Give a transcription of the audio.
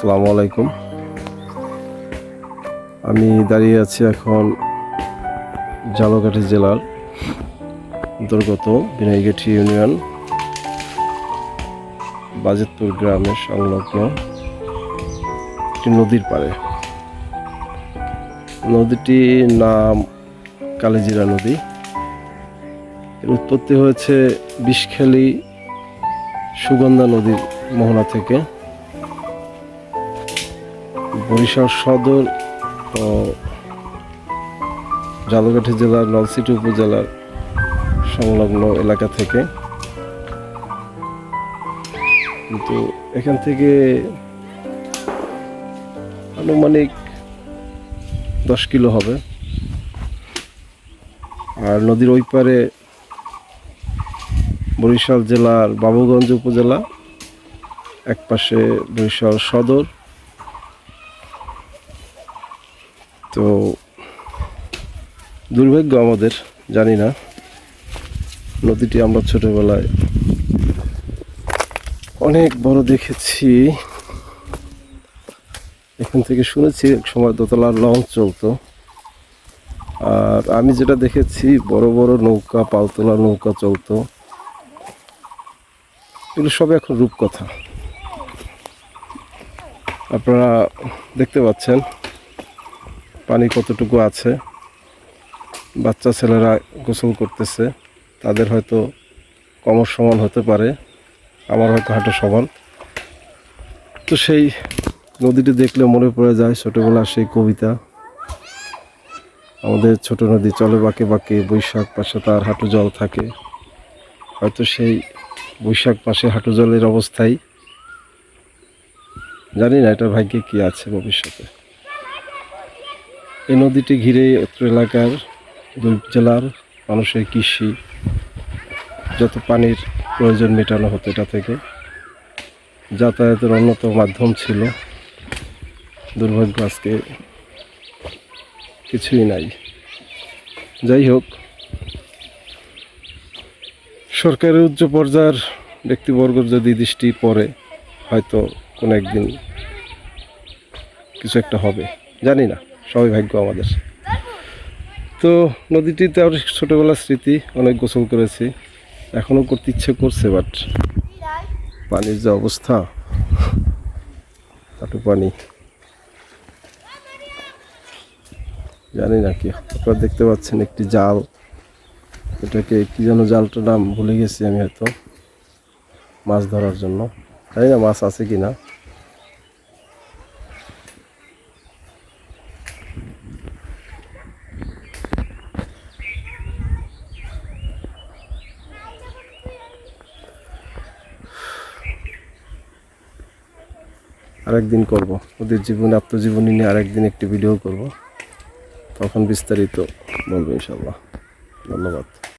আসসালামু আলাইকুম। আমি দাঁড়িয়ে আছি এখন ঝালকাঠি জেলার অন্তর্গত বিনাইগাঠি ইউনিয়ন বাজেতপুর গ্রামের সংলগ্ন একটি নদীর পাড়ে। নদীটির নাম কালিজিরা নদী। এর উৎপত্তি হয়েছে বিষখালী সুগন্ধা নদীর মোহনা থেকে। বরিশাল সদর ও ঝালকাঠি জেলার নলছিটি উপজেলার সংলগ্ন এলাকা থেকে। কিন্তু এখান থেকে আনুমানিক 10 কিলো হবে। আর নদীর ওই পারে বরিশাল জেলার বাবুগঞ্জ উপজেলা, এক পাশে বরিশাল সদর। তো দুর্ভাগ্য আমাদের, জানি না, নদীটি আমরা ছোটবেলায় অনেক বড় দেখেছি। এখান থেকে শুনেছি এক সময় দোতলার লঞ্চ চলতো। আর আমি যেটা দেখেছি বড় বড় নৌকা, পালতোলা নৌকা চলতো। এগুলো সব এখন রূপকথা। আপনারা দেখতে পাচ্ছেন পানি কতটুকু আছে। বাচ্চা ছেলেরা গোসল করতেছে, তাদের হয়তো কোমর সমান হতে পারে, আমার হয়তো হাঁটু সমান। তো সেই নদীটি দেখলে মনে পড়ে যায় ছোটবেলার সেই কবিতা, আমাদের ছোট নদী চলে বাঁকে বাঁকে, বৈশাখ পাশে তার হাঁটু জল থাকে। হয়তো সেই বৈশাখ পাশে হাঁটু জলের অবস্থায়, জানি না এটার ভাগ্যে কি আছে ভবিষ্যতে। এই নদীটি ঘিরে অত্র এলাকার দুই জেলার মানুষের কৃষি, যত পানির প্রয়োজন মেটানো হতো এটা থেকে। যাতায়াতের অন্যতম মাধ্যম ছিল। দুর্ভাগ্য আজকে কিছুই নাই। যাই হোক, সরকারের উচ্চ পর্যায়ের ব্যক্তিবর্গের যদি দৃষ্টি পড়ে, হয়তো কোনো একদিন কিছু একটা হবে, জানি না, সবাই ভাগ্য আমাদের। তো নদীটিতে আর ছোটোবেলার স্মৃতি, অনেক গোসল করেছি, এখনও করতে ইচ্ছে করছে, বাট পানির যে অবস্থা, হাঁটু পানি, জানি না কি। আপনারা দেখতে পাচ্ছেন একটি জাল, এটাকে কি যেন জালটার নাম ভুলে গেছি আমি, হয়তো মাছ ধরার জন্য, জানি না মাছ আছে কি না। আরেকদিন করব ওদের জীবনে, আত্মজীবনী নিয়ে আরেকদিন একটি ভিডিও করব, তখন বিস্তারিত বলবো ইনশাল্লাহ। ধন্যবাদ।